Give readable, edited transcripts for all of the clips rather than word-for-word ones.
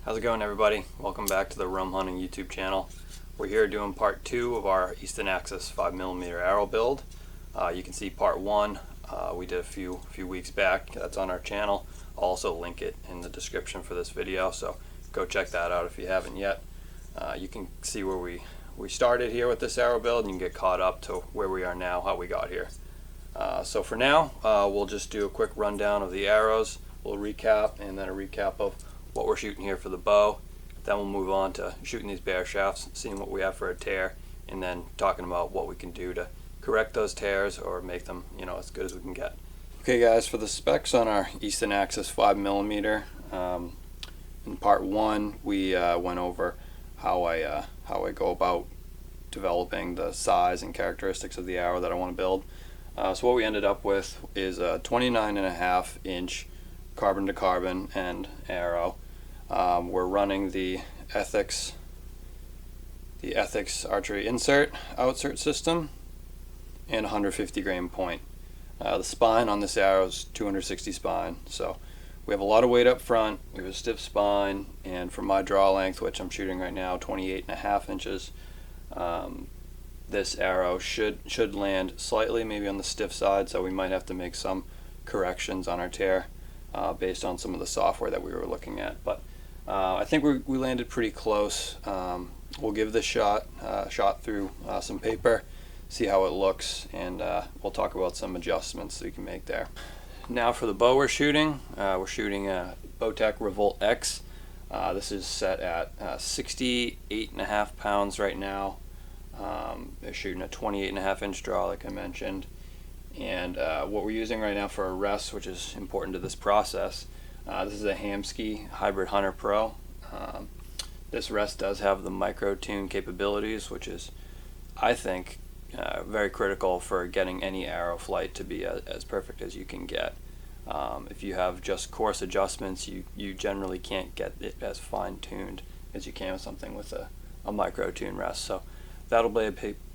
How's it going, everybody? Welcome back to the Rum Hunting YouTube channel. We're here doing part 2 of our Easton Axis 5mm arrow build. You can see part 1 we did a few weeks back. That's on our channel. I'll also link it in the description for this video, so go check that out if you haven't yet. You can see where we started here with this arrow build, and you can get caught up to where we are now, how we got here. So for now, we'll just do a quick rundown of the arrows. We'll recap, and then a recap of what we're shooting here for the bow. Then we'll move on to shooting these bear shafts, seeing what we have for a tear, and then talking about what we can do to correct those tears or make them, as good as we can get. Okay guys, for the specs on our Easton Axis 5mm, in part 1 we went over how I go about developing the size and characteristics of the arrow that I want to build. So what we ended up with is a 29.5 inch carbon to carbon end arrow. We're running the Ethics archery outsert system and 150 grain point. The spine on this arrow is 260 spine, so we have a lot of weight up front. We have a stiff spine, and for my draw length, which I'm shooting right now, 28.5 inches, this arrow should land slightly maybe on the stiff side, so we might have to make some corrections on our tear based on some of the software that we were looking at, but I think we landed pretty close. We'll give this shot through some paper, see how it looks, and we'll talk about some adjustments that we can make there. Now for the bow we're shooting a Bowtech Revolt X. This is set at 68.5 pounds right now. They're shooting a 28.5 inch draw, like I mentioned. And what we're using right now for a rest, which is important to this process, this is a Hamskea Hybrid Hunter Pro. This rest does have the micro tune capabilities, which is, I think, very critical for getting any arrow flight to be as perfect as you can get. If you have just coarse adjustments, you generally can't get it as fine-tuned as you can with something with a micro tune rest. So that'll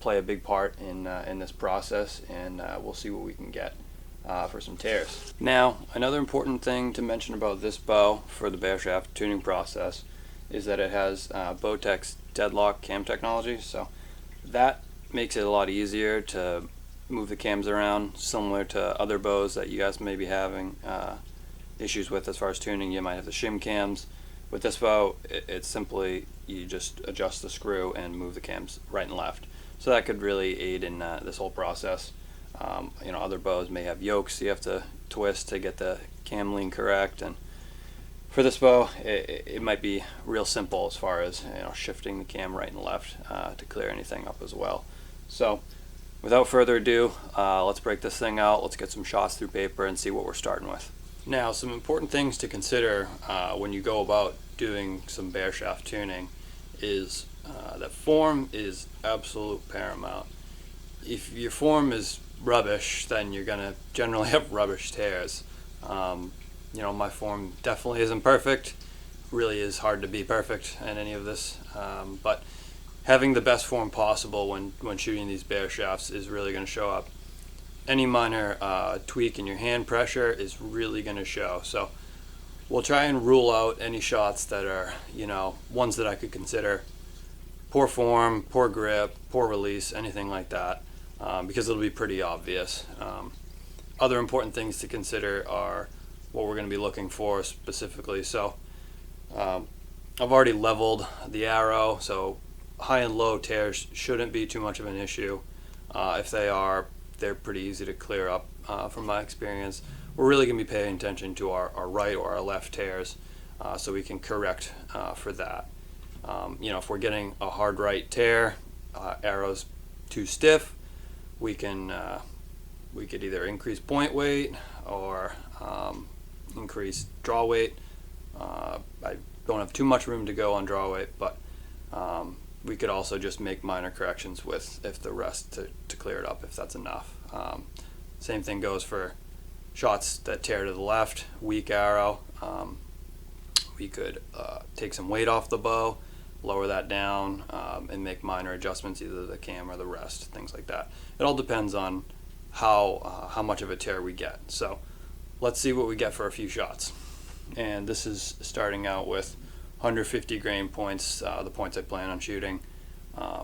play a big part in this process, and we'll see what we can get for some tears. Now, another important thing to mention about this bow for the bear shaft tuning process is that it has Bowtech's deadlock cam technology, so that makes it a lot easier to move the cams around, similar to other bows that you guys may be having issues with as far as tuning. You might have the shim cams. With this bow, it's simply you just adjust the screw and move the cams right and left. So that could really aid in this whole process. Other bows may have yokes you have to twist to get the cam lean correct, and for this bow, it might be real simple as far as shifting the cam right and left to clear anything up as well. So without further ado, let's break this thing out. Let's get some shots through paper and see what we're starting with. Now, some important things to consider when you go about doing some bear shaft tuning is that form is absolute paramount. If your form is rubbish, then you're gonna generally have rubbish tears. My form definitely isn't perfect. Really is hard to be perfect in any of this, but having the best form possible when shooting these bear shafts is really going to show up. Any minor tweak in your hand pressure is really going to show. So we'll try and rule out any shots that are, ones that I could consider poor form, poor grip, poor release, anything like that, because it'll be pretty obvious. Other important things to consider are what we're going to be looking for specifically. So I've already leveled the arrow, so high and low tears shouldn't be too much of an issue. If they are, they're pretty easy to clear up from my experience. We're really going to be paying attention to our right or our left tears, so we can correct for that. If we're getting a hard right tear, arrow's too stiff, we could either increase point weight or increase draw weight. I don't have too much room to go on draw weight, but we could also just make minor corrections if the rest to clear it up, if that's enough. Same thing goes for shots that tear to the left, weak arrow. We could take some weight off the bow, lower that down, and make minor adjustments, either the cam or the rest, things like that. It all depends on how much of a tear we get. So let's see what we get for a few shots. And this is starting out with 150 grain points, the points I plan on shooting.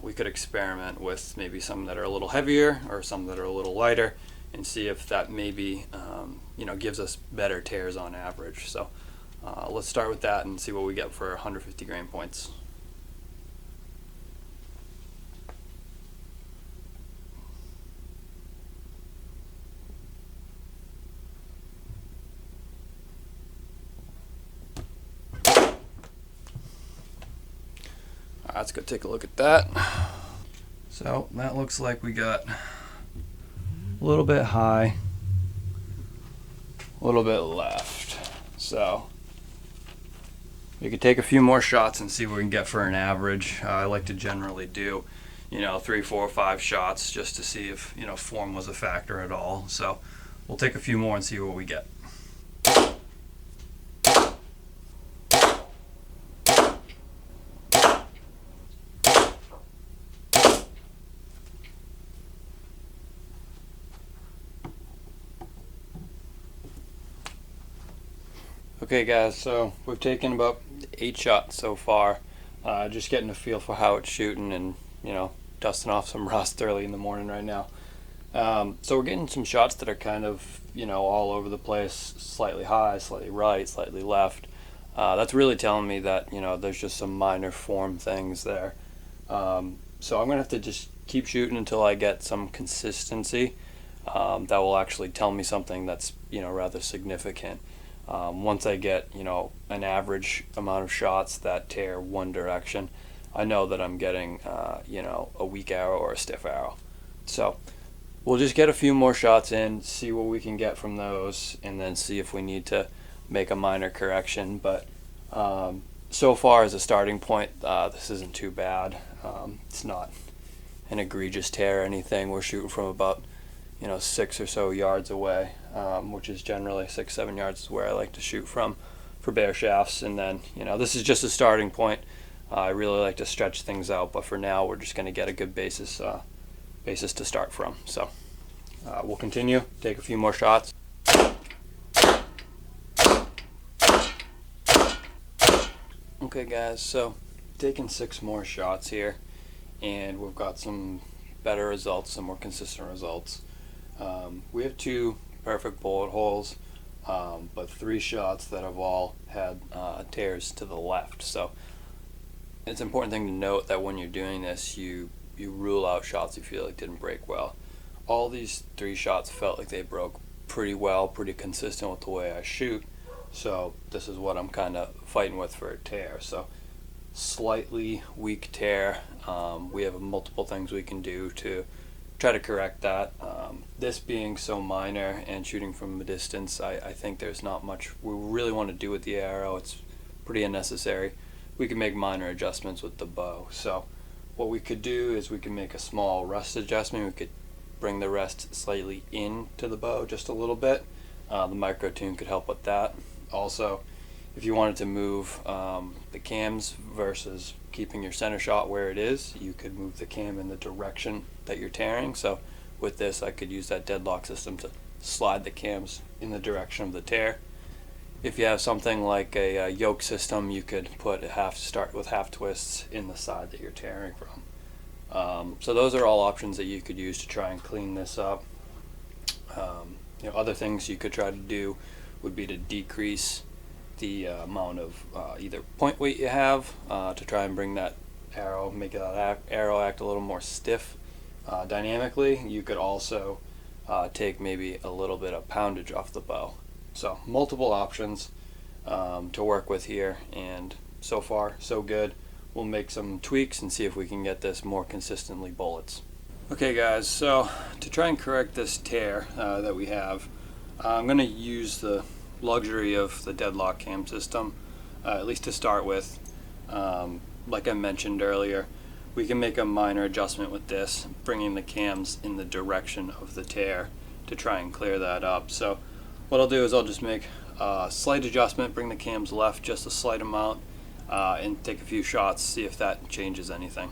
We could experiment with maybe some that are a little heavier or some that are a little lighter and see if that maybe gives us better tears on average. So let's start with that and see what we get for 150 grain points. Let's go take a look at that. So that looks like we got a little bit high, a little bit left. So we could take a few more shots and see what we can get for an average. I like to generally do 3, 4, 5 shots just to see if form was a factor at all. So we'll take a few more and see what we get. Okay guys, so we've taken about 8 shots so far, just getting a feel for how it's shooting and dusting off some rust early in the morning right now. So we're getting some shots that are kind of all over the place, slightly high, slightly right, slightly left. That's really telling me that there's just some minor form things there. So I'm gonna have to just keep shooting until I get some consistency that will actually tell me something that's rather significant. Once I get an average amount of shots that tear one direction, I know that I'm getting a weak arrow or a stiff arrow. So we'll just get a few more shots in, see what we can get from those, and then see if we need to make a minor correction. But so far as a starting point, this isn't too bad. It's not an egregious tear or anything. We're shooting from about 6 or so yards away, which is generally 6-7 yards is where I like to shoot from for bare shafts. And then this is just a starting point. I really like to stretch things out, but for now we're just going to get a good basis to start from. So we'll continue, take a few more shots. Okay guys, so taking 6 more shots here, and we've got some better results, some more consistent results. We have 2 perfect bullet holes, but 3 shots that have all had tears to the left. So it's an important thing to note that when you're doing this, you rule out shots you feel like didn't break well. All these 3 shots felt like they broke pretty well, pretty consistent with the way I shoot. So this is what I'm kind of fighting with for a tear. So slightly weak tear. We have multiple things we can do to try to correct that. This being so minor and shooting from a distance, I think there's not much we really want to do with the arrow. It's pretty unnecessary. We can make minor adjustments with the bow. So what we could do is we can make a small rest adjustment. We could bring the rest slightly into the bow just a little bit. The micro tune could help with that. Also, if you wanted to move the cams versus keeping your center shot where it is, you could move the cam in the direction that you're tearing. So with this, I could use that deadlock system to slide the cams in the direction of the tear. If you have something like a yoke system, you could start with half twists in the side that you're tearing from. So those are all options that you could use to try and clean this up. Other things you could try to do would be to decrease the amount of either point weight you have to try and bring that arrow, make that arrow act a little more stiff dynamically. You could also take maybe a little bit of poundage off the bow. So multiple options to work with here, and so far so good. We'll make some tweaks and see if we can get this more consistently bullets. Okay guys, so to try and correct this tear that we have, I'm going to use the luxury of the deadlock cam system, at least to start with. Like I mentioned earlier, we can make a minor adjustment with this, bringing the cams in the direction of the tear to try and clear that up. So what I'll do is I'll just make a slight adjustment, bring the cams left just a slight amount, and take a few shots, see if that changes anything.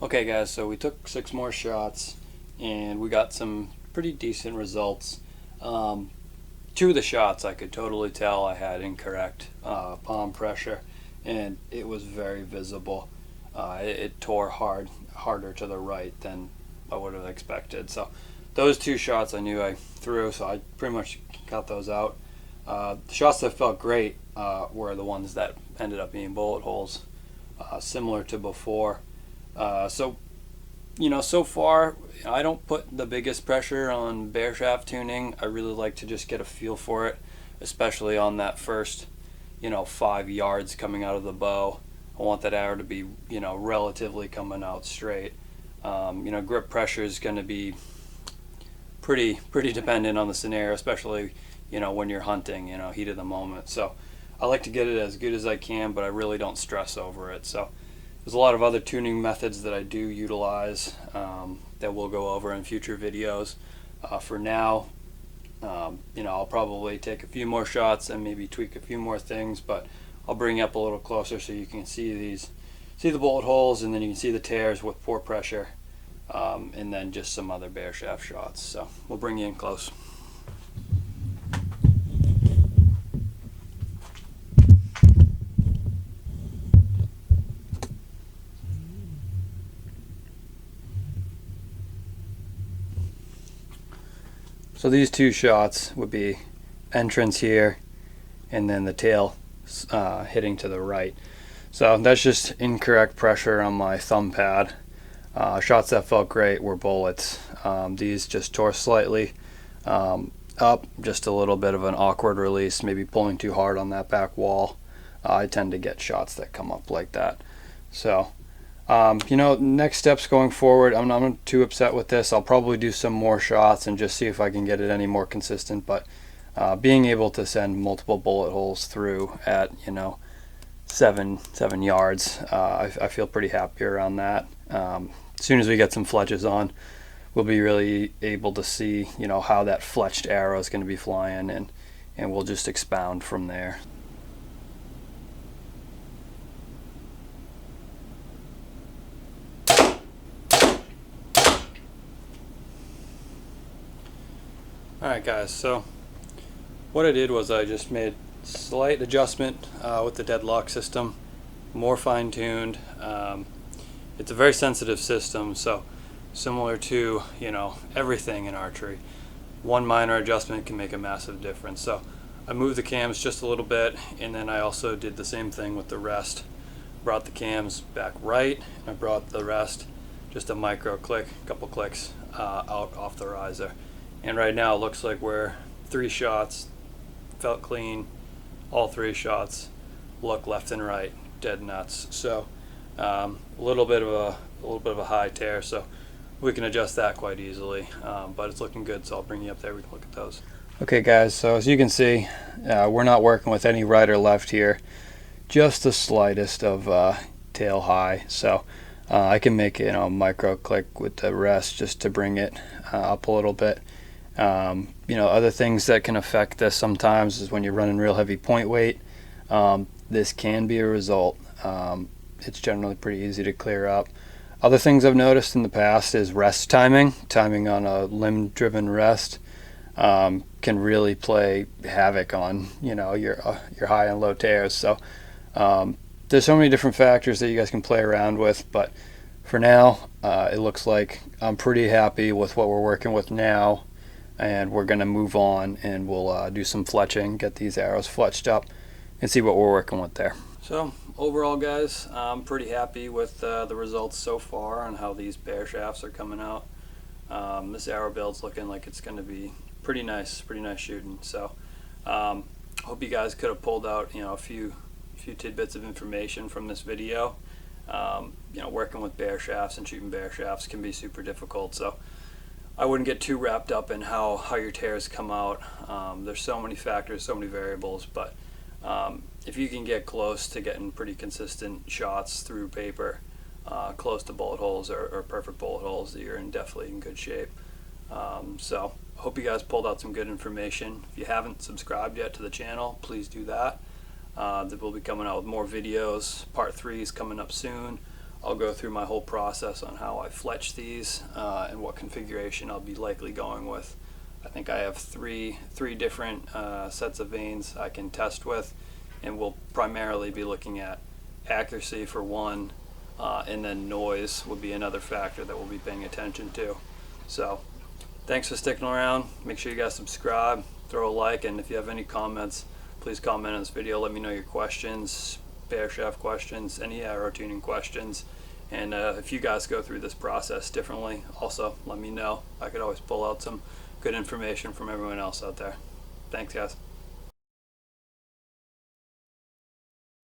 Okay guys, so we took 6 more shots and we got some pretty decent results. 2 of the shots I could totally tell I had incorrect palm pressure, and it was very visible. It tore harder to the right than I would have expected. So those 2 shots I knew I threw, so I pretty much got those out. The shots that felt great were the ones that ended up being bullet holes, similar to before. So so far I don't put the biggest pressure on bear shaft tuning. I really like to just get a feel for it, especially on that first 5 yards coming out of the bow. I want that arrow to be relatively coming out straight. Grip pressure is going to be pretty dependent on the scenario, especially when you're hunting, heat of the moment. So I like to get it as good as I can, but I really don't stress over it. So there's a lot of other tuning methods that I do utilize that we'll go over in future videos. For now, I'll probably take a few more shots and maybe tweak a few more things, but I'll bring you up a little closer so you can see the bullet holes, and then you can see the tears with poor pressure, and then just some other bear shaft shots. So we'll bring you in close. So these 2 shots would be entrance here and then the tail hitting to the right. So that's just incorrect pressure on my thumb pad. Shots that felt great were bullets. These just tore slightly up, just a little bit of an awkward release, maybe pulling too hard on that back wall. I tend to get shots that come up like that. So next steps going forward, I'm not too upset with this. I'll probably do some more shots and just see if I can get it any more consistent, but being able to send multiple bullet holes through at 7 yards, I feel pretty happy around that. As soon as we get some fletches on, we'll be really able to see how that fletched arrow is going to be flying, and we'll just expound from there. Alright guys, so what I did was I just made slight adjustment with the deadlock system, more fine-tuned. It's a very sensitive system, so similar to everything in archery, one minor adjustment can make a massive difference. So I moved the cams just a little bit, and then I also did the same thing with the rest. Brought the cams back right, and I brought the rest just a micro click, couple clicks out off the riser. And right now it looks like we're 3 shots, felt clean. All 3 shots look left and right dead nuts. So a little bit of a high tear, so we can adjust that quite easily. But it's looking good, so I'll bring you up there. We can look at those. Okay, guys. So as you can see, we're not working with any right or left here. Just the slightest of tail high. So I can make a micro click with the rest just to bring it up a little bit. Other things that can affect this sometimes is when you're running real heavy point weight. This can be a result. It's generally pretty easy to clear up. Other things I've noticed in the past is rest timing. Timing on a limb-driven rest can really play havoc on your high and low tears. So there's so many different factors that you guys can play around with, but for now it looks like I'm pretty happy with what we're working with now. And we're going to move on, and we'll do some fletching, get these arrows fletched up, and see what we're working with there. So overall, guys, I'm pretty happy with the results so far on how these bear shafts are coming out. This arrow build's looking like it's going to be pretty nice shooting. So hope you guys could have pulled out a few tidbits of information from this video. Working with bear shafts and shooting bear shafts can be super difficult, so I wouldn't get too wrapped up in how your tears come out. There's so many factors, so many variables, but if you can get close to getting pretty consistent shots through paper, close to bullet holes or perfect bullet holes, you're definitely in good shape. So I hope you guys pulled out some good information. If you haven't subscribed yet to the channel, please do that. We'll be coming out with more videos. Part 3 is coming up soon I'll go through my whole process on how I fletch these and what configuration I'll be likely going with. I think I have three different sets of vanes I can test with, and we'll primarily be looking at accuracy for one, and then noise would be another factor that we'll be paying attention to. So thanks for sticking around. Make sure you guys subscribe, throw a like, and if you have any comments, please comment on this video. Let me know your questions, bear shaft questions, any arrow tuning questions. And if you guys go through this process differently, also let me know. I could always pull out some good information from everyone else out there. Thanks, guys.